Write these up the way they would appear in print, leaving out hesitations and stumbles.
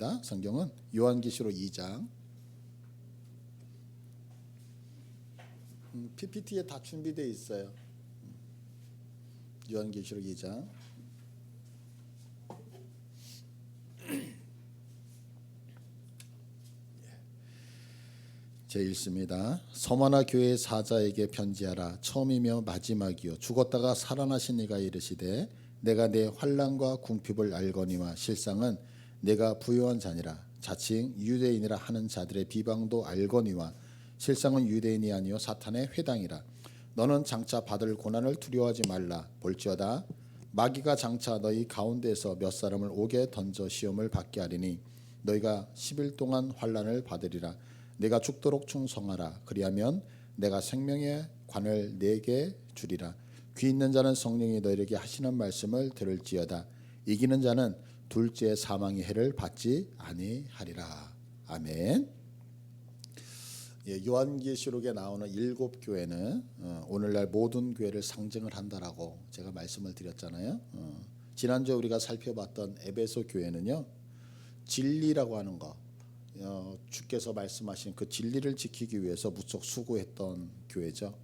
있습니다. 성경은 요한계시록 2장. PPT에 다 준비되어 있어요. 요한계시록 2장. 제 읽습니다. 서머나 교회의 사자에게 편지하라. 처음이며 마지막이요 죽었다가 살아나신 이가 이르시되 내가 내 환난과 궁핍을 알거니와 실상은 내가 부요한 자니라. 자칭 유대인이라 하는 자들의 비방도 알거니와 실상은 유대인이 아니요 사탄의 회당이라. 너는 장차 받을 고난을 두려워하지 말라. 볼지어다 마귀가 장차 너희 가운데에서 몇 사람을 옥에 던져 시험을 받게 하리니 너희가 10일 동안 환난을 받으리라. 내가 죽도록 충성하라. 그리하면 내가 생명의 관을 네게 주리라. 귀 있는 자는 성령이 너희에게 하시는 말씀을 들을지어다. 이기는 자는 둘째 사망의 해를 받지 아니하리라. 아멘. 요한계시록에 나오는 7교회는 오늘날 모든 교회를 상징을 한다라고 제가 말씀을 드렸잖아요. 지난주에 우리가 살펴봤던 에베소 교회는요, 진리라고 하는 거, 주께서 말씀하신 그 진리를 지키기 위해서 무척 수고했던 교회죠.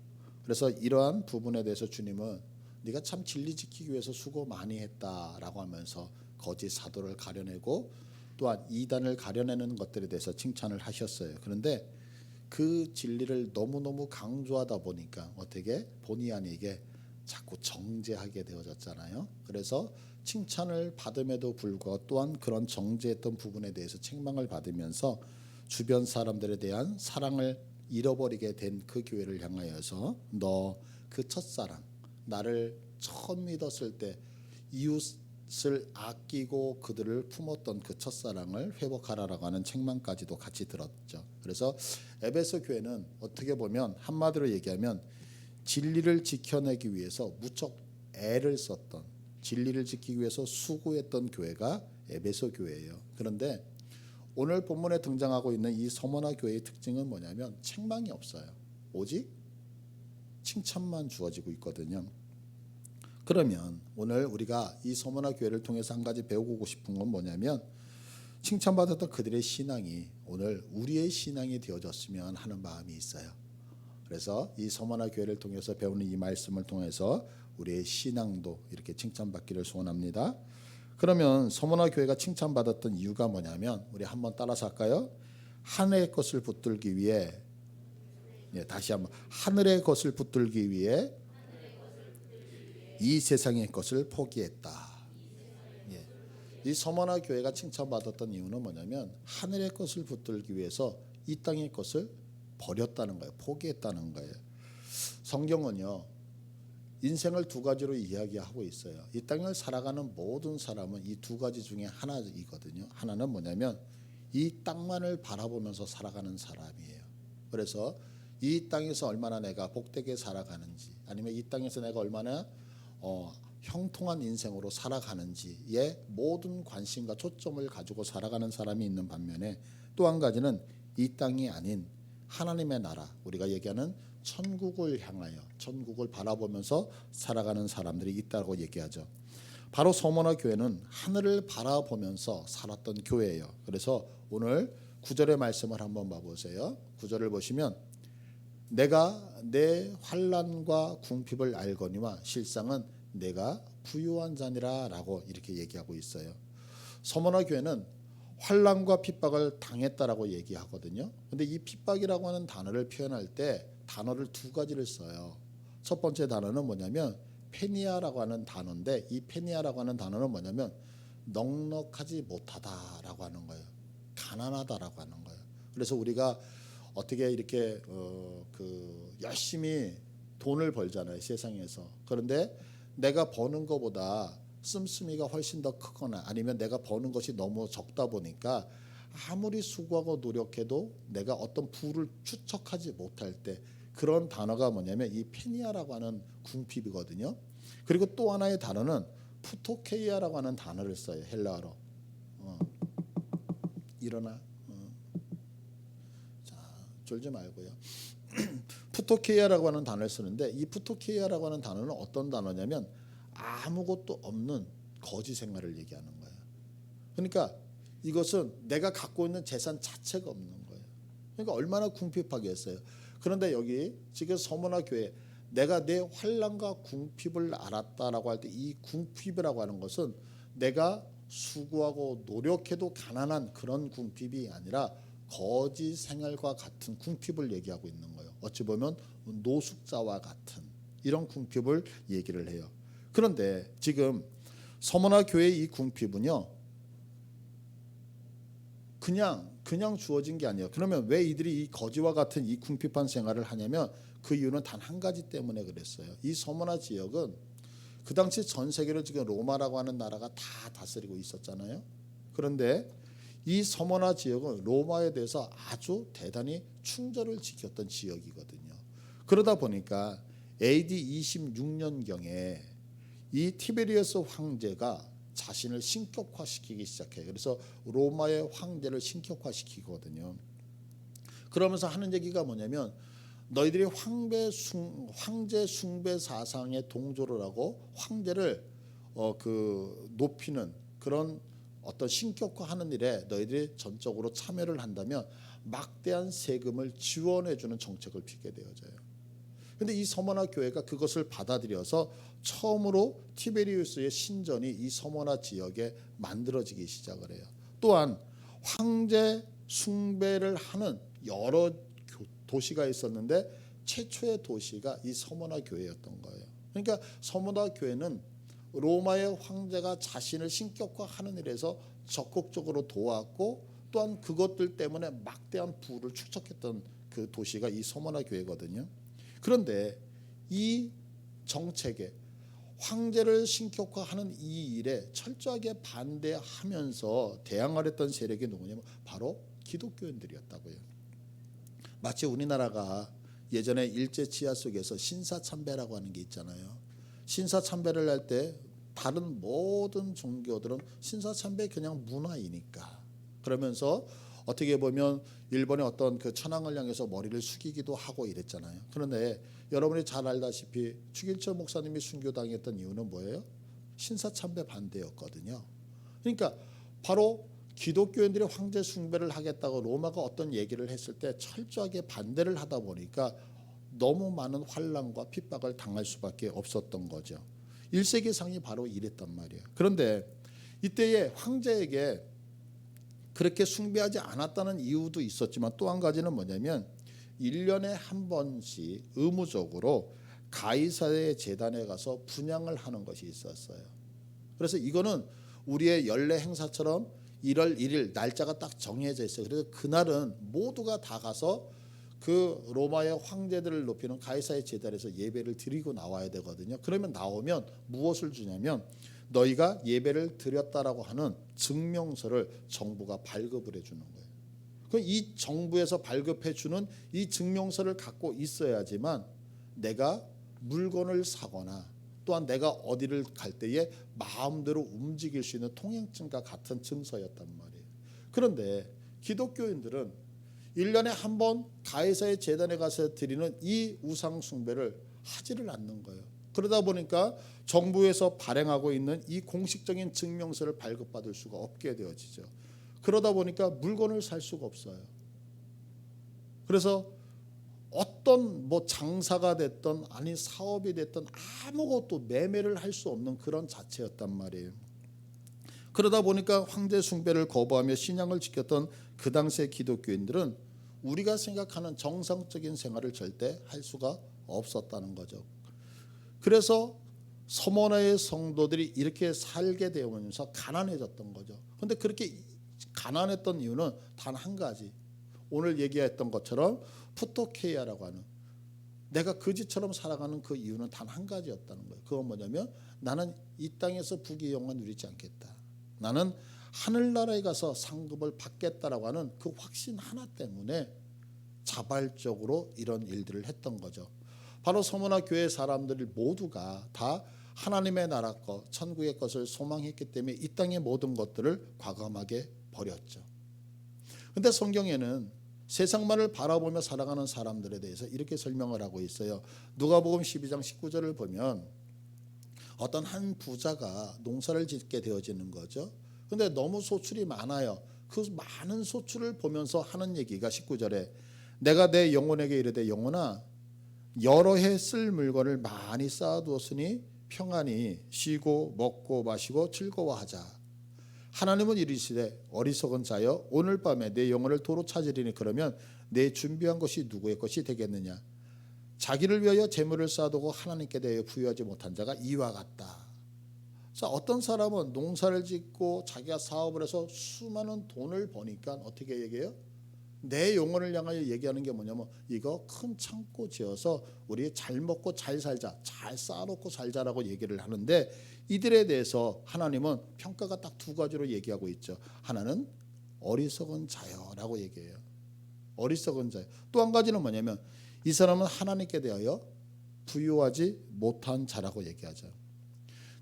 그래서 이러한 부분에 대해서 주님은 네가 참 진리 지키기 위해서 수고 많이 했다라고 하면서 거짓 사도를 가려내고 또한 이단을 가려내는 것들에 대해서 칭찬을 하셨어요. 그런데 그 진리를 너무너무 강조하다 보니까 어떻게 본의 아니게 자꾸 정죄하게 되어졌잖아요. 그래서 칭찬을 받음에도 불구하고 또한 그런 정죄했던 부분에 대해서 책망을 받으면서 주변 사람들에 대한 사랑을 잃어버리게 된 그 교회를 향하여서 너 그 첫사랑, 나를 처음 믿었을 때 이웃을 아끼고 그들을 품었던 그 첫사랑을 회복하라라고 하는 책망까지도 같이 들었죠. 그래서 에베소 교회는 어떻게 보면 한마디로 얘기하면 진리를 지켜내기 위해서 무척 애를 썼던, 진리를 지키기 위해서 수고했던 교회가 에베소 교회예요. 그런데 오늘 본문에 등장하고 있는 이 서머나 교회의 특징은 뭐냐면 책망이 없어요. 오직 칭찬만 주어지고 있거든요. 그러면 오늘 우리가 이 서머나 교회를 통해서 한 가지 배우고 싶은 건 뭐냐면 칭찬받았던 그들의 신앙이 오늘 우리의 신앙이 되어졌으면 하는 마음이 있어요. 그래서 이 서머나 교회를 통해서 배우는 이 말씀을 통해서 우리의 신앙도 이렇게 칭찬받기를 소원합니다. 그러면 서머나 교회가 칭찬받았던 이유가 뭐냐면 우리 한번 따라서 할까요? 하늘의 것을 붙들기 위해, 다시 한번, 하늘의 것을 붙들기 위해 이 세상의 것을 포기했다. 이 서머나 교회가 칭찬받았던 이유는 뭐냐면 하늘의 것을 붙들기 위해서 이 땅의 것을 버렸다는 거예요. 포기했다는 거예요. 성경은요, 인생을 두 가지로 이야기하고 있어요. 이 땅을 살아가는 모든 사람은 이 두 가지 중에 하나이거든요. 하나는 뭐냐면 이 땅만을 바라보면서 살아가는 사람이에요. 그래서 이 땅에서 얼마나 내가 복되게 살아가는지, 아니면 이 땅에서 내가 얼마나 형통한 인생으로 살아가는지에 모든 관심과 초점을 가지고 살아가는 사람이 있는 반면에 또 한 가지는 이 땅이 아닌 하나님의 나라, 우리가 얘기하는 천국을 향하여 천국을 바라보면서 살아가는 사람들이 있다고 얘기하죠. 바로 서머나 교회는 하늘을 바라보면서 살았던 교회예요. 그래서 오늘 9절의 말씀을 한번 봐보세요. 9절을 보시면 내가 내 환난과 궁핍을 알거니와 실상은 내가 부요한 자니라 라고 이렇게 얘기하고 있어요. 서머나 교회는 환난과 핍박을 당했다라고 얘기하거든요. 근데 이 핍박이라고 하는 단어를 표현할 때 단어를 두 가지를 써요. 첫 번째 단어는 뭐냐면 페니아라고 하는 단어인데, 이 페니아라고 하는 단어는 뭐냐면 넉넉하지 못하다라고 하는 거예요. 가난하다라고 하는 거예요. 그래서 우리가 어떻게 이렇게 열심히 돈을 벌잖아요, 세상에서. 그런데 내가 버는 것보다 씀씀이가 훨씬 더 크거나 아니면 내가 버는 것이 너무 적다 보니까 아무리 수고하고 노력해도 내가 어떤 부를 추척하지 못할 때, 그런 단어가 뭐냐면 이 페니아라고 하는 궁핍이거든요. 그리고 또 하나의 단어는 푸토케이아라고 하는 단어를 써요, 헬라어로. 일어나. 자, 졸지 말고요. 푸토케이아라고 하는 단어를 쓰는데, 이 푸토케이아라고 하는 단어는 어떤 단어냐면 아무것도 없는 거지 생활을 얘기하는 거예요. 그러니까 이것은 내가 갖고 있는 재산 자체가 없는 거예요. 그러니까 얼마나 궁핍하겠어요. 그런데 여기 지금 서머나 교회 내가 내 환난과 궁핍을 알았다라고 할 때 이 궁핍이라고 하는 것은 내가 수고하고 노력해도 가난한 그런 궁핍이 아니라 거지 생활과 같은 궁핍을 얘기하고 있는 거예요. 어찌 보면 노숙자와 같은 이런 궁핍을 얘기를 해요. 그런데 지금 서머나 교회의 이 궁핍은요, 그냥 주어진 게 아니에요. 그러면 왜 이들이 이 거지와 같은 이 궁핍한 생활을 하냐면 그 이유는 단 한 가지 때문에 그랬어요. 이 서머나 지역은 그 당시 전 세계를 지금 로마라고 하는 나라가 다 다스리고 있었잖아요. 그런데 이 서머나 지역은 로마에 대해서 아주 대단히 충절을 지켰던 지역이거든요. 그러다 보니까 AD 26년경에 이 티베리우스 황제가 자신을 신격화시키기 시작해요. 그래서 로마의 황제를 신격화시키거든요. 그러면서 하는 얘기가 뭐냐면 너희들이 황제 숭배 사상에 동조를 하고 황제를 높이는 그런 어떤 신격화하는 일에 너희들이 전적으로 참여를 한다면 막대한 세금을 지원해주는 정책을 피게 되어져요. 그런데 이 서머나 교회가 그것을 받아들여서 처음으로 티베리우스의 신전이 이 서머나 지역에 만들어지기 시작을 해요. 또한 황제 숭배를 하는 여러 도시가 있었는데 최초의 도시가 이 서머나 교회였던 거예요. 그러니까 서머나 교회는 로마의 황제가 자신을 신격화하는 일에서 적극적으로 도왔고 또한 그것들 때문에 막대한 부를 축적했던 그 도시가 이 서머나 교회거든요. 그런데 이 정책에 황제를 신격화하는 이 일에 철저하게 반대하면서 대항을 했던 세력이 누구냐면 바로 기독교인들이었다고요. 마치 우리나라가 예전에 일제치하 속에서 신사참배라고 하는 게 있잖아요. 신사참배를 할 때 다른 모든 종교들은 신사참배 그냥 문화이니까 그러면서 어떻게 보면 일본의 어떤 그 천황을 향해서 머리를 숙이기도 하고 이랬잖아요. 그런데 여러분이 잘 알다시피 추길철 목사님이 순교당했던 이유는 뭐예요? 신사참배 반대였거든요. 그러니까 바로 기독교인들이 황제 숭배를 하겠다고 로마가 어떤 얘기를 했을 때 철저하게 반대를 하다 보니까 너무 많은 환난과 핍박을 당할 수밖에 없었던 거죠. 1세기상이 바로 이랬단 말이에요. 그런데 이때에 황제에게 그렇게 숭배하지 않았다는 이유도 있었지만 또 한 가지는 뭐냐면 1년에 한 번씩 의무적으로 가이사의 제단에 가서 분향을 하는 것이 있었어요. 그래서 이거는 우리의 연례 행사처럼 1월 1일 날짜가 딱 정해져 있어요. 그래서 그날은 모두가 다 가서 그 로마의 황제들을 높이는 가이사의 제단에서 예배를 드리고 나와야 되거든요. 그러면 나오면 무엇을 주냐면 너희가 예배를 드렸다라고 하는 증명서를 정부가 발급을 해주는 거예요. 이 정부에서 발급해주는 이 증명서를 갖고 있어야지만 내가 물건을 사거나 또한 내가 어디를 갈 때에 마음대로 움직일 수 있는 통행증과 같은 증서였단 말이에요. 그런데 기독교인들은 1년에 한 번 가이사의 제단에 가서 드리는 이 우상 숭배를 하지를 않는 거예요. 그러다 보니까 정부에서 발행하고 있는 이 공식적인 증명서를 발급받을 수가 없게 되어지죠. 그러다 보니까 물건을 살 수가 없어요. 그래서 어떤 장사가 됐던 아니 사업이 됐던 아무것도 매매를 할 수 없는 그런 자체였단 말이에요. 그러다 보니까 황제 숭배를 거부하며 신앙을 지켰던 그 당시의 기독교인들은 우리가 생각하는 정상적인 생활을 절대 할 수가 없었다는 거죠. 그래서 서머나의 성도들이 이렇게 살게 되면서 가난해졌던 거죠. 그런데 그렇게 가난했던 이유는 단 한 가지. 오늘 얘기했던 것처럼 푸토케이아라고 하는 내가 거지처럼 살아가는 그 이유는 단 한 가지였다는 거예요. 그건 뭐냐면 나는 이 땅에서 부귀영화 누리지 않겠다. 나는 하늘나라에 가서 상급을 받겠다라고 하는 그 확신 하나 때문에 자발적으로 이런 일들을 했던 거죠. 바로 서머나 교회 사람들 모두가 다 하나님의 나라 것, 천국의 것을 소망했기 때문에 이 땅의 모든 것들을 과감하게 버렸죠. 그런데 성경에는 세상만을 바라보며 살아가는 사람들에 대해서 이렇게 설명을 하고 있어요. 누가복음 12장 19절을 보면 어떤 한 부자가 농사를 짓게 되어지는 거죠. 그런데 너무 소출이 많아요. 그 많은 소출을 보면서 하는 얘기가 19절에 내가 내 영혼에게 이르되 영혼아 여러 해 쓸 물건을 많이 쌓아두었으니 평안히 쉬고 먹고 마시고 즐거워하자. 하나님은 이르시되 어리석은 자여 오늘 밤에 내 영혼을 도로 찾으리니 그러면 내 준비한 것이 누구의 것이 되겠느냐. 자기를 위하여 재물을 쌓아두고 하나님께 대하여 부유하지 못한 자가 이와 같다. 자, 어떤 사람은 농사를 짓고 자기가 사업을 해서 수많은 돈을 버니까 어떻게 얘기해요? 내 영혼을 향하여 얘기하는 게 뭐냐면 이거 큰 창고 지어서 우리 잘 먹고 잘 살자, 잘 쌓아놓고 살자라고 얘기를 하는데 이들에 대해서 하나님은 평가가 딱 두 가지로 얘기하고 있죠. 하나는 어리석은 자여라고 얘기해요. 어리석은 자여. 또 한 가지는 뭐냐면 이 사람은 하나님께 대하여 부유하지 못한 자라고 얘기하죠.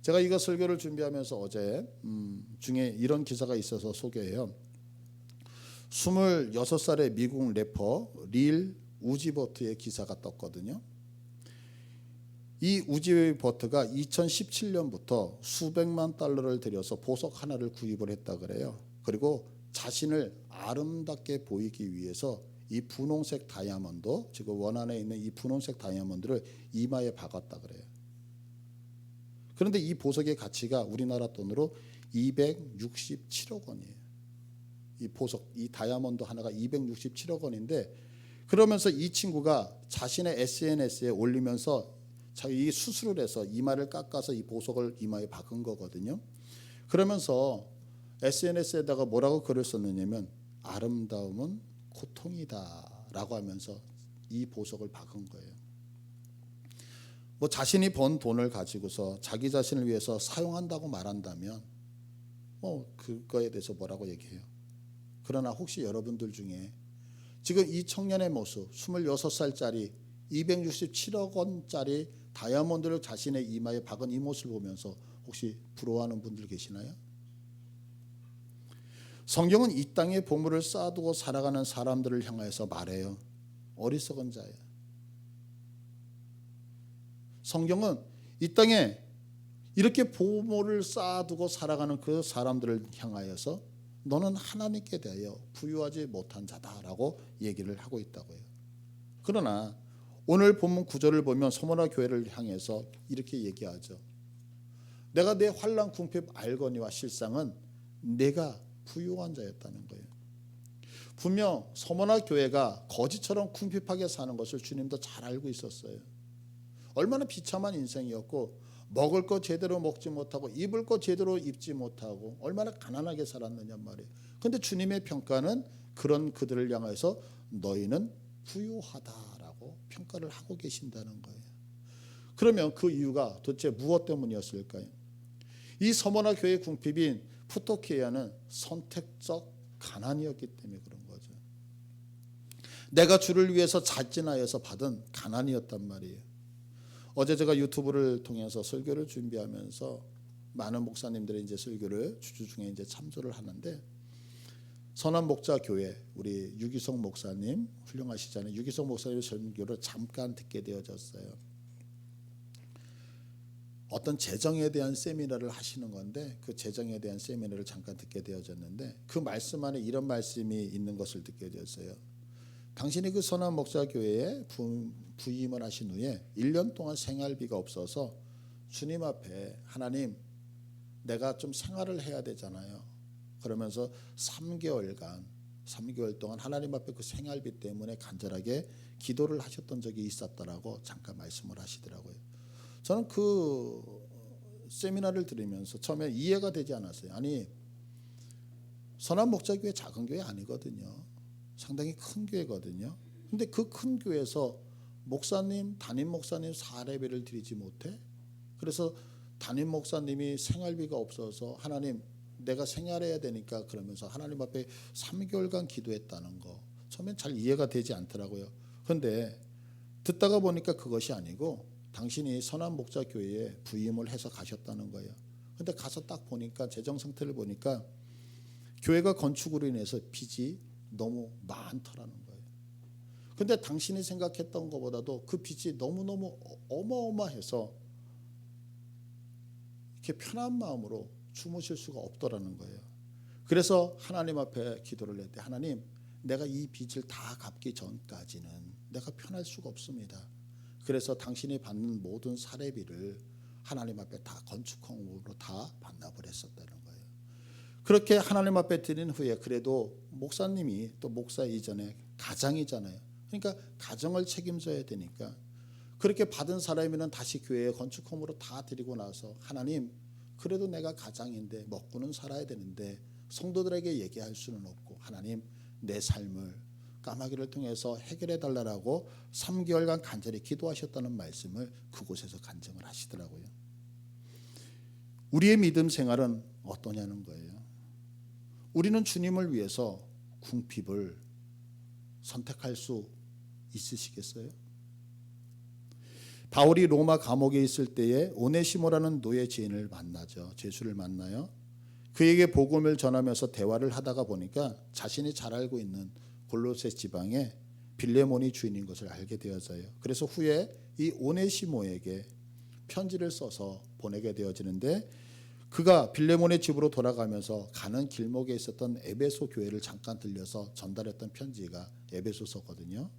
제가 이거 설교를 준비하면서 어제 중에 이런 기사가 있어서 소개해요. 26살의 미국 래퍼 릴 우지버트의 기사가 떴거든요. 이 우지버트가 2017년부터 수백만 달러를 들여서 보석 하나를 구입을 했다 그래요. 그리고 자신을 아름답게 보이기 위해서 이 분홍색 다이아몬드, 지금 원안에 있는 이 분홍색 다이아몬드를 이마에 박았다 그래요. 그런데 이 보석의 가치가 우리나라 돈으로 267억 원이에요. 이 보석, 이 다이아몬드 하나가 267억 원인데 그러면서 이 친구가 자신의 SNS에 올리면서 자기 수술을 해서 이마를 깎아서 이 보석을 이마에 박은 거거든요. 그러면서 SNS에다가 뭐라고 글을 썼느냐면 아름다움은 고통이다 라고 하면서 이 보석을 박은 거예요. 뭐 자신이 번 돈을 가지고서 자기 자신을 위해서 사용한다고 말한다면 뭐 그거에 대해서 뭐라고 얘기해요. 그러나 혹시 여러분들 중에 지금 이 청년의 모습 26살짜리 267억 원짜리 다이아몬드를 자신의 이마에 박은 이 모습을 보면서 혹시 부러워하는 분들 계시나요? 성경은 이 땅에 보물을 쌓아두고 살아가는 사람들을 향해서 말해요. 어리석은 자야. 성경은 이 땅에 이렇게 보물을 쌓아두고 살아가는 그 사람들을 향하여서 너는 하나님께 대하여 부유하지 못한 자다라고 얘기를 하고 있다고요. 그러나 오늘 본문 9절을 보면 서머나 교회를 향해서 이렇게 얘기하죠. 내가 내 환난 궁핍 알거니와 실상은 내가 부유한 자였다는 거예요. 분명 서머나 교회가 거지처럼 궁핍하게 사는 것을 주님도 잘 알고 있었어요. 얼마나 비참한 인생이었고 먹을 거 제대로 먹지 못하고 입을 거 제대로 입지 못하고 얼마나 가난하게 살았느냐 말이에요. 그런데 주님의 평가는 그런 그들을 향해서 너희는 부유하다라고 평가를 하고 계신다는 거예요. 그러면 그 이유가 도대체 무엇 때문이었을까요? 이 서머나 교회 궁핍인 푸토키아는 선택적 가난이었기 때문에 그런 거죠. 내가 주를 위해서 자진하여서 받은 가난이었단 말이에요. 어제 제가 유튜브를 통해서 설교를 준비하면서 많은 목사님들이 이제 설교를 주주 중에 이제 참조를 하는데 선한 목자 교회 우리 유기성 목사님 훌륭하시잖아요. 유기성 목사님의 설교를 잠깐 듣게 되어졌어요. 어떤 재정에 대한 세미나를 하시는 건데 그 재정에 대한 세미나를 잠깐 듣게 되어졌는데 그 말씀 안에 이런 말씀이 있는 것을 듣게 되었어요. 당신이 그 선한 목자 교회에 부임을 하신 후에 1년 동안 생활비가 없어서 주님 앞에 하나님 내가 좀 생활을 해야 되잖아요. 그러면서 3개월 동안 하나님 앞에 그 생활비 때문에 간절하게 기도를 하셨던 적이 있었다라고 잠깐 말씀을 하시더라고요. 저는 그 세미나를 들으면서 처음에 이해가 되지 않았어요. 아니 선한 목자 교회 작은 교회 아니거든요. 상당히 큰 교회거든요. 근데 그 큰 교회에서 목사님, 담임 목사님 사례비를 드리지 못해? 그래서 담임 목사님이 생활비가 없어서 하나님 내가 생활해야 되니까 그러면서 하나님 앞에 3개월간 기도했다는 거 처음엔 잘 이해가 되지 않더라고요. 그런데 듣다가 보니까 그것이 아니고 당신이 선한 목자 교회에 부임을 해서 가셨다는 거예요. 그런데 가서 딱 보니까 재정 상태를 보니까 교회가 건축으로 인해서 빚이 너무 많더라는 거예요. 그런데 당신이 생각했던 것보다도 그 빚이 너무너무 어마어마해서 이렇게 편한 마음으로 주무실 수가 없더라는 거예요. 그래서 하나님 앞에 기도를 했대. 하나님, 내가 이 빚을 다 갚기 전까지는 내가 편할 수가 없습니다. 그래서 당신이 받는 모든 사례비를 하나님 앞에 다 건축헌금으로 다 반납을 했었다는 거예요. 그렇게 하나님 앞에 드린 후에 그래도 목사님이 또 목사 이전에 가장이잖아요. 그러니까 가정을 책임져야 되니까 그렇게 받은 사람이는 다시 교회에 건축헌금으로 다 드리고 나서 하나님, 그래도 내가 가장인데 먹고는 살아야 되는데 성도들에게 얘기할 수는 없고 하나님, 내 삶을 까마귀를 통해서 해결해 달라고 3개월간 간절히 기도하셨다는 말씀을 그곳에서 간증을 하시더라고요. 우리의 믿음 생활은 어떠냐는 거예요. 우리는 주님을 위해서 궁핍을 선택할 수 있으시겠어요? 바울이 로마 감옥에 있을 때에 오네시모라는 노예 지인을 만나죠. 제수를 만나요. 그에게 복음을 전하면서 대화를 하다가 보니까 자신이 잘 알고 있는 골로새 지방에 빌레몬이 주인인 것을 알게 되어져요. 그래서 후에 이 오네시모에게 편지를 써서 보내게 되어지는데, 그가 빌레몬의 집으로 돌아가면서 가는 길목에 있었던 에베소 교회를 잠깐 들려서 전달했던 편지가 에베소서거든요.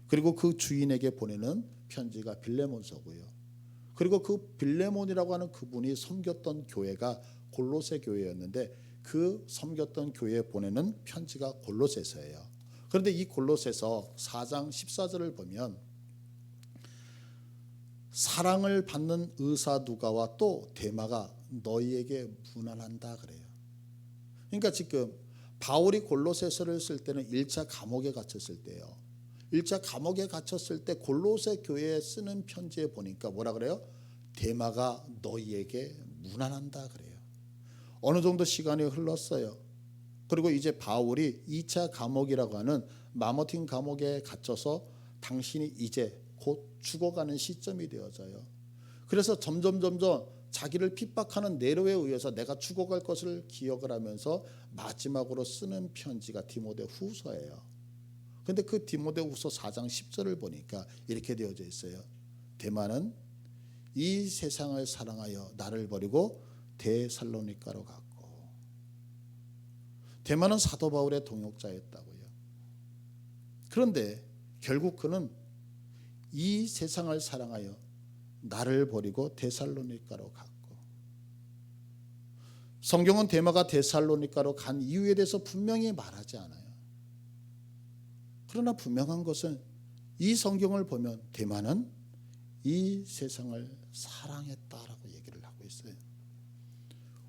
그리고 그 주인에게 보내는 편지가 빌레몬서고요. 그리고 그 빌레몬이라고 하는 그분이 섬겼던 교회가 골로새 교회였는데 그 섬겼던 교회에 보내는 편지가 골로새서예요. 그런데 이 골로새서 4장 14절을 보면 사랑을 받는 의사 누가와 또 데마가 너희에게 문안한다 그래요. 그러니까 지금 바울이 골로새서를 쓸 때는 1차 감옥에 갇혔을 때예요. 1차 감옥에 갇혔을 때 골로새 교회에 쓰는 편지에 보니까 뭐라 그래요? 데마가 너희에게 문안한다 그래요. 어느 정도 시간이 흘렀어요. 그리고 이제 바울이 2차 감옥이라고 하는 마모틴 감옥에 갇혀서 당신이 이제 곧 죽어가는 시점이 되어져요. 그래서 점점 자기를 핍박하는 네로에 의해서 내가 죽어갈 것을 기억을 하면서 마지막으로 쓰는 편지가 디모데 후서예요. 그런데 그 디모데 후서 4장 10절을 보니까 이렇게 되어져 있어요. 데마는 이 세상을 사랑하여 나를 버리고 데살로니가로 갔고. 데마는 사도 바울의 동역자였다고요. 그런데 결국 그는 이 세상을 사랑하여 나를 버리고 데살로니가로 갔고. 성경은 데마가 데살로니가로 간 이유에 대해서 분명히 말하지 않아요. 그러나 분명한 것은 이 성경을 보면 데마는 이 세상을 사랑했다라고 얘기를 하고 있어요.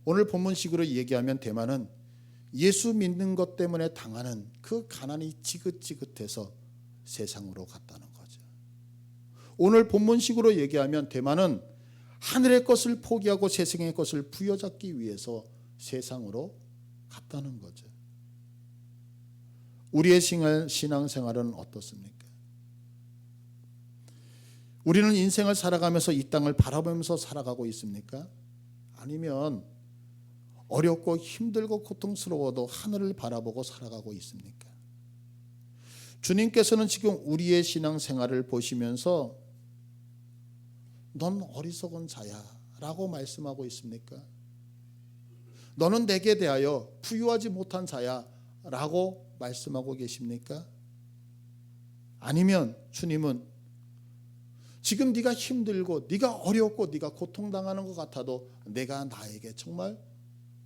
오늘 본문식으로 얘기하면 데마는 예수 믿는 것 때문에 당하는 그 가난이 지긋지긋해서 세상으로 갔다는 거죠. 오늘 본문식으로 얘기하면 데마는 하늘의 것을 포기하고 세상의 것을 부여잡기 위해서 세상으로 갔다는 거죠. 우리의 신앙생활은 어떻습니까? 우리는 인생을 살아가면서 이 땅을 바라보면서 살아가고 있습니까? 아니면 어렵고 힘들고 고통스러워도 하늘을 바라보고 살아가고 있습니까? 주님께서는 지금 우리의 신앙생활을 보시면서 넌 어리석은 자야 라고 말씀하고 있습니까? 너는 내게 대하여 부유하지 못한 자야 라고 말씀하고 계십니까? 아니면 주님은 지금 네가 힘들고 네가 어렵고 네가 고통당하는 것 같아도 내가 나에게 정말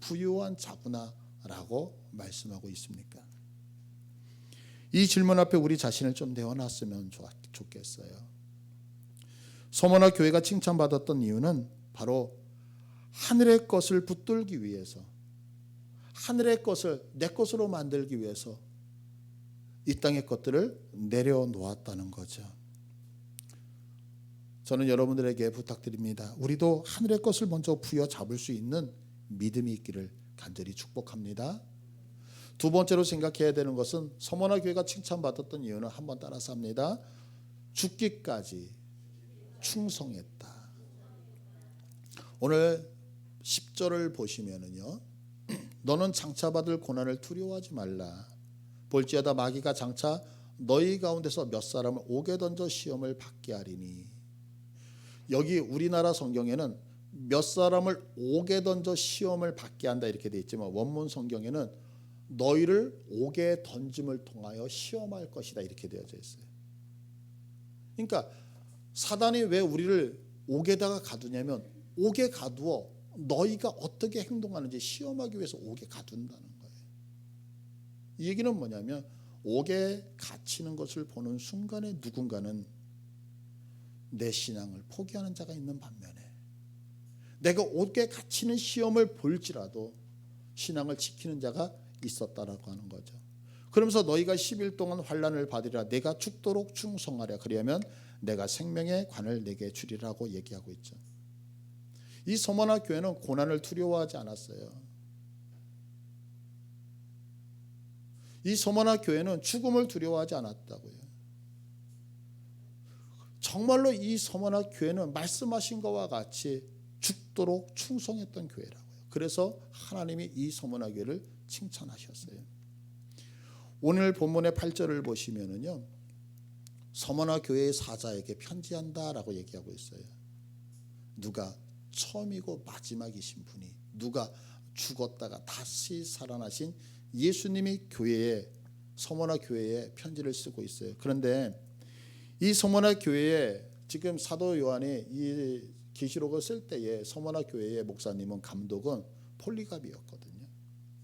부유한 자구나 라고 말씀하고 있습니까? 이 질문 앞에 우리 자신을 좀 내어놨으면 좋겠어요. 서머나 교회가 칭찬받았던 이유는 바로 하늘의 것을 붙들기 위해서, 하늘의 것을 내 것으로 만들기 위해서 이 땅의 것들을 내려놓았다는 거죠. 저는 여러분들에게 부탁드립니다. 우리도 하늘의 것을 먼저 부여잡을 수 있는 믿음이 있기를 간절히 축복합니다. 두 번째로 생각해야 되는 것은 서머나 교회가 칭찬받았던 이유는 한번 따라서 합니다. 죽기까지 충성했다. 오늘 10절을 보시면은요, 너는 장차 받을 고난을 두려워하지 말라. 볼지어다 마귀가 장차 너희 가운데서 몇 사람을 옥에 던져 시험을 받게 하리니. 여기 우리나라 성경에는 몇 사람을 옥에 던져 시험을 받게 한다 이렇게 되어 있지만 원문 성경에는 너희를 옥에 던짐을 통하여 시험할 것이다 이렇게 되어져 있어요. 그러니까 사단이 왜 우리를 옥에다가 가두냐면 옥에 가두어 너희가 어떻게 행동하는지 시험하기 위해서 옥에 가둔다는 거예요. 이 얘기는 뭐냐면 옥에 갇히는 것을 보는 순간에 누군가는 내 신앙을 포기하는 자가 있는 반면에 내가 옥에 갇히는 시험을 볼지라도 신앙을 지키는 자가 있었다라고 하는 거죠. 그러면서 너희가 10일 동안 환난을 받으리라 내가 죽도록 충성하랴 그리하면 내가 생명의 관을 내게 주리라고 얘기하고 있죠. 이 서머나 교회는 고난을 두려워하지 않았어요. 이 서머나 교회는 죽음을 두려워하지 않았다고요. 정말로 이 서머나 교회는 말씀하신 것과 같이 죽도록 충성했던 교회라고요. 그래서 하나님이 이 서머나 교회를 칭찬하셨어요. 오늘 본문의 8절을 보시면은요. 서머나 교회의 사자에게 편지한다라고 얘기하고 있어요. 누가 처음이고 마지막이신 분이 누가 죽었다가 다시 살아나신 예수님이 교회에 서머나 교회에 편지를 쓰고 있어요. 그런데 이 서머나 교회에 지금 사도 요한이 이 계시록을 쓸 때에 서머나 교회의 목사님은 감독은 폴리갑이었거든요.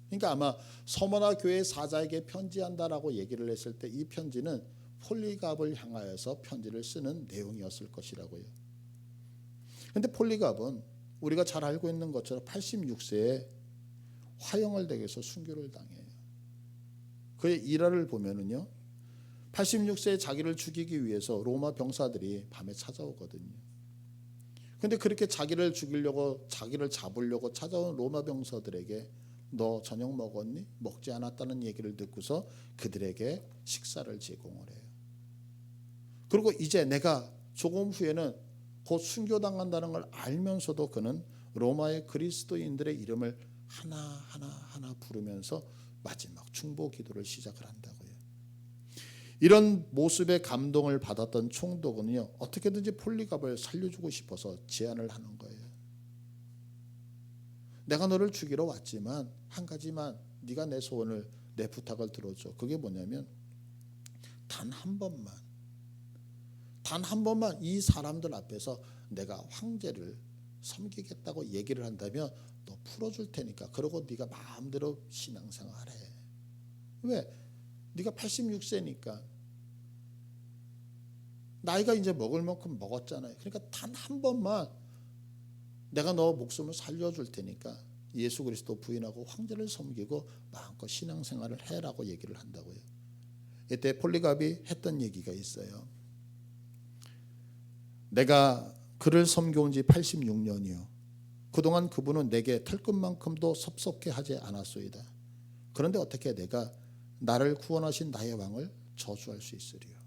그러니까 아마 서머나 교회 사자에게 편지한다라고 얘기를 했을 때 이 편지는 폴리갑을 향하여서 편지를 쓰는 내용이었을 것이라고요. 그런데 폴리갑은 우리가 잘 알고 있는 것처럼 86세에 화형을 당해서 순교를 당해요. 그의 일화를 보면은요, 86세에 자기를 죽이기 위해서 로마 병사들이 밤에 찾아오거든요. 그런데 그렇게 자기를 죽이려고 자기를 잡으려고 찾아온 로마 병사들에게 너 저녁 먹었니? 먹지 않았다는 얘기를 듣고서 그들에게 식사를 제공을 해요. 그리고 이제 내가 조금 후에는 곧 순교당한다는 걸 알면서도 그는 로마의 그리스도인들의 이름을 하나하나 부르면서 마지막 중보 기도를 시작을 한다고요. 이런 모습의 감동을 받았던 총독은요, 어떻게든지 폴리갑을 살려주고 싶어서 제안을 하는 거예요. 내가 너를 죽이러 왔지만 한 가지만 네가 내 소원을 내 부탁을 들어줘. 그게 뭐냐면 단 한 번만 이 사람들 앞에서 내가 황제를 섬기겠다고 얘기를 한다면 너 풀어줄 테니까 그러고 네가 마음대로 신앙생활해. 왜? 네가 86세니까 나이가 이제 먹을 만큼 먹었잖아요. 그러니까 단 한 번만 내가 너 목숨을 살려줄 테니까 예수 그리스도 부인하고 황제를 섬기고 마음껏 신앙생활을 해라고 얘기를 한다고요. 이때 폴리갑이 했던 얘기가 있어요. 내가 그를 섬겨온 지 86년이요. 그동안 그분은 내게 털끝만큼도 섭섭해 하지 않았소이다. 그런데 어떻게 내가 나를 구원하신 나의 왕을 저주할 수 있으리요.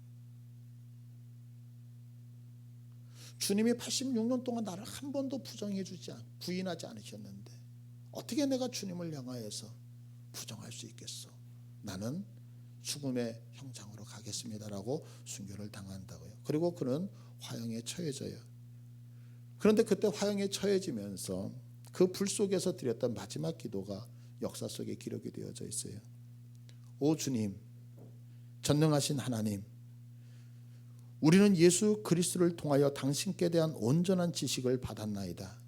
주님이 86년 동안 나를 한 번도 부인하지 않으셨는데 어떻게 내가 주님을 향하여서 부정할 수 있겠어. 나는 죽음의 형장으로 가겠습니다라고 순교를 당한다고요. 그리고 그는 화형에 처해져요. 그런데 그때 화형에 처해지면서 그 불 속에서 드렸던 마지막 기도가 역사 속에 기록이 되어져 있어요. 오 주님, 전능하신 하나님, 우리는 예수 그리스도를 통하여 당신께 대한 온전한 지식을 받았나이다.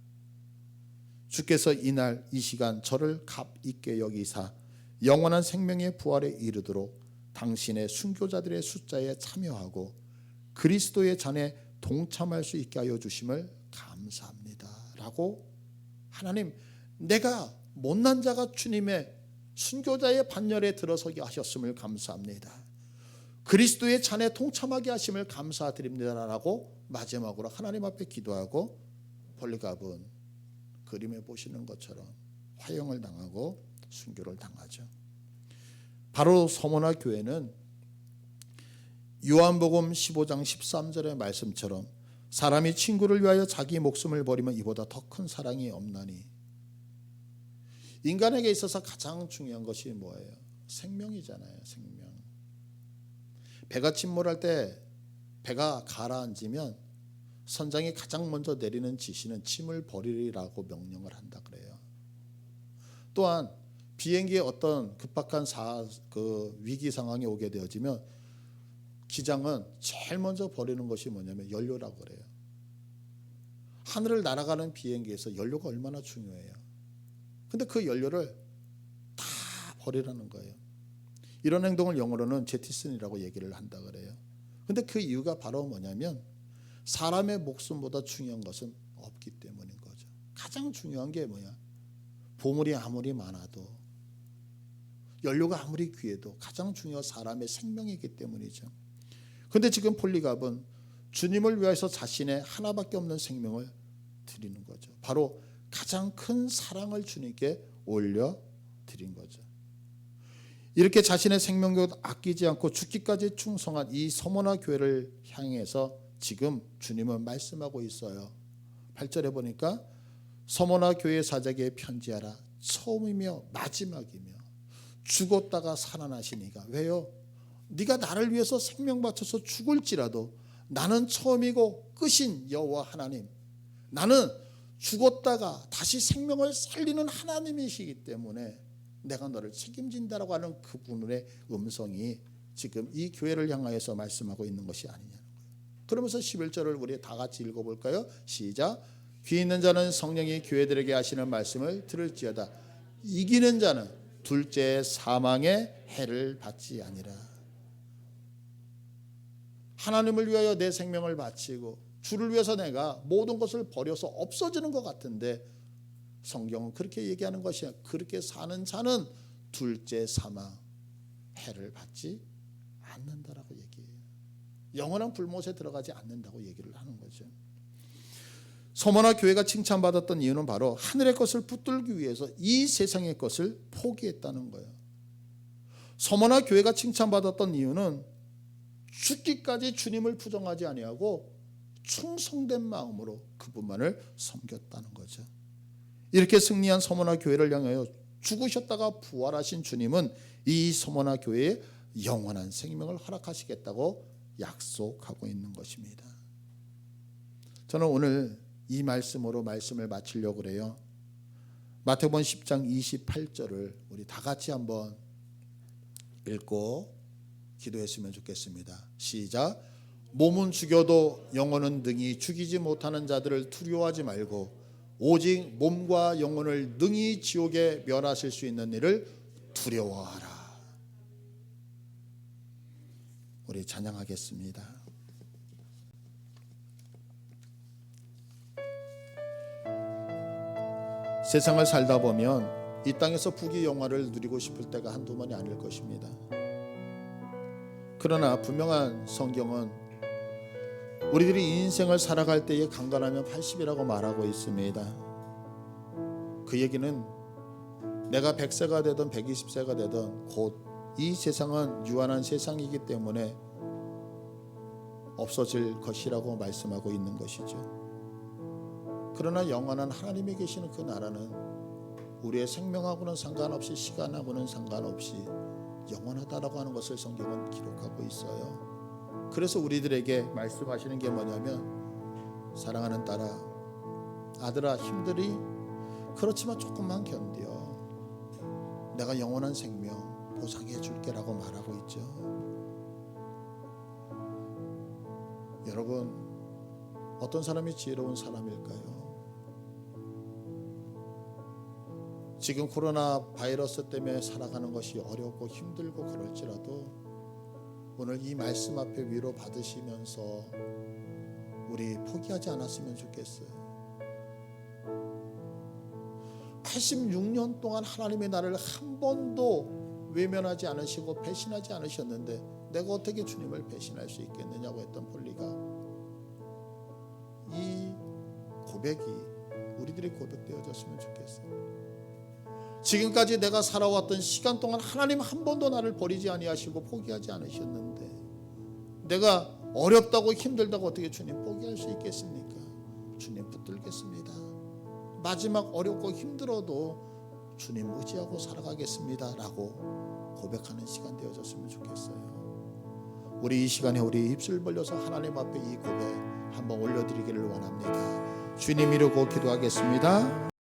주께서 이날 이 시간 저를 값 있게 여기사 영원한 생명의 부활에 이르도록 당신의 순교자들의 숫자에 참여하고 그리스도의 잔에 동참할 수 있게 하여 주심을 감사합니다. 라고 하나님, 내가 못난 자가 주님의 순교자의 반열에 들어서게 하셨음을 감사합니다. 그리스도의 잔에 동참하게 하심을 감사드립니다라고 마지막으로 하나님 앞에 기도하고 폴리갑은 그림에 보시는 것처럼 화형을 당하고 순교를 당하죠. 바로 서머나 교회는 요한복음 15장 13절의 말씀처럼 사람이 친구를 위하여 자기 목숨을 버리면 이보다 더 큰 사랑이 없나니. 인간에게 있어서 가장 중요한 것이 뭐예요? 생명이잖아요. 생명. 배가 침몰할 때 배가 가라앉으면 선장이 가장 먼저 내리는 지시는 짐을 버리라고 명령을 한다 그래요. 또한 비행기에 어떤 급박한 위기 상황이 오게 되어지면 기장은 제일 먼저 버리는 것이 뭐냐면 연료라고 그래요. 하늘을 날아가는 비행기에서 연료가 얼마나 중요해요. 근데 그 연료를 다 버리라는 거예요. 이런 행동을 영어로는 제티슨이라고 얘기를 한다 그래요. 근데 그 이유가 바로 뭐냐면 사람의 목숨보다 중요한 것은 없기 때문인 거죠. 가장 중요한 게 뭐야? 보물이 아무리 많아도 연료가 아무리 귀해도 가장 중요한 사람의 생명이기 때문이죠. 근데 지금 폴리갑은 주님을 위해서 자신의 하나밖에 없는 생명을 드리는 거죠. 바로 가장 큰 사랑을 주님께 올려드린 거죠. 이렇게 자신의 생명도 아끼지 않고 죽기까지 충성한 이 서머나 교회를 향해서 지금 주님은 말씀하고 있어요. 8절에 보니까 서머나 교회 사자에게 편지하라. 처음이며 마지막이며 죽었다가 살아나시니가. 왜요? 네가 나를 위해서 생명 바쳐서 죽을지라도 나는 처음이고 끝인 여호와 하나님, 나는 죽었다가 다시 생명을 살리는 하나님이시기 때문에 내가 너를 책임진다라고 하는 그분의 음성이 지금 이 교회를 향하여서 말씀하고 있는 것이 아니냐는 거예요. 그러면서 11절을 우리 다 같이 읽어볼까요? 시작. 귀 있는 자는 성령이 교회들에게 하시는 말씀을 들을지어다. 이기는 자는 둘째 사망의 해를 받지 아니라. 하나님을 위하여 내 생명을 바치고 주를 위해서 내가 모든 것을 버려서 없어지는 것 같은데 성경은 그렇게 얘기하는 것이야. 그렇게 사는 자는 둘째 사망 해를 받지 않는다라고 얘기해요. 영원한 불못에 들어가지 않는다고 얘기를 하는 거죠. 서머나 교회가 칭찬받았던 이유는 바로 하늘의 것을 붙들기 위해서 이 세상의 것을 포기했다는 거예요. 서머나 교회가 칭찬받았던 이유는 죽기까지 주님을 부정하지 아니하고 충성된 마음으로 그분만을 섬겼다는 거죠. 이렇게 승리한 서머나 교회를 향하여 죽으셨다가 부활하신 주님은 이 서머나 교회에 영원한 생명을 허락하시겠다고 약속하고 있는 것입니다. 저는 오늘 이 말씀으로 말씀을 마치려고 그래요. 마태복음 10장 28절을 우리 다 같이 한번 읽고 기도했으면 좋겠습니다. 시작. 몸은 죽여도 영혼은 능히 죽이지 못하는 자들을 두려워하지 말고 오직 몸과 영혼을 능히 지옥에 멸하실 수 있는 이를 두려워하라. 우리 찬양하겠습니다. 세상을 살다 보면 이 땅에서 부귀 영화를 누리고 싶을 때가 한두 번이 아닐 것입니다. 그러나 분명한 성경은 우리들이 인생을 살아갈 때에 강건하면 80이라고 말하고 있습니다. 그 얘기는 내가 100세가 되든 120세가 되든 곧 이 세상은 유한한 세상이기 때문에 없어질 것이라고 말씀하고 있는 것이죠. 그러나 영원한 하나님이 계시는 그 나라는 우리의 생명하고는 상관없이 시간하고는 상관없이 영원하다라고 하는 것을 성경은 기록하고 있어요. 그래서 우리들에게 말씀하시는 게 뭐냐면 사랑하는 딸아, 아들아, 힘들이 그렇지만 조금만 견뎌. 내가 영원한 생명 보상해 줄게라고 말하고 있죠. 여러분, 어떤 사람이 지혜로운 사람일까요? 지금 코로나 바이러스 때문에 살아가는 것이 어렵고 힘들고 그럴지라도 오늘 이 말씀 앞에 위로 받으시면서 우리 포기하지 않았으면 좋겠어요. 86년 동안 하나님의 나를 한 번도 외면하지 않으시고 배신하지 않으셨는데 내가 어떻게 주님을 배신할 수 있겠느냐고 했던 폴리가, 이 고백이 우리들이 고백되어졌으면 좋겠어요. 지금까지 내가 살아왔던 시간 동안 하나님 한 번도 나를 버리지 아니하시고 포기하지 않으셨는데 내가 어렵다고 힘들다고 어떻게 주님 포기할 수 있겠습니까? 주님 붙들겠습니다. 마지막 어렵고 힘들어도 주님 의지하고 살아가겠습니다 라고 고백하는 시간 되어졌으면 좋겠어요. 우리 이 시간에 우리 입술 벌려서 하나님 앞에 이 고백 한번 올려드리기를 원합니다. 주님 이루고 기도하겠습니다.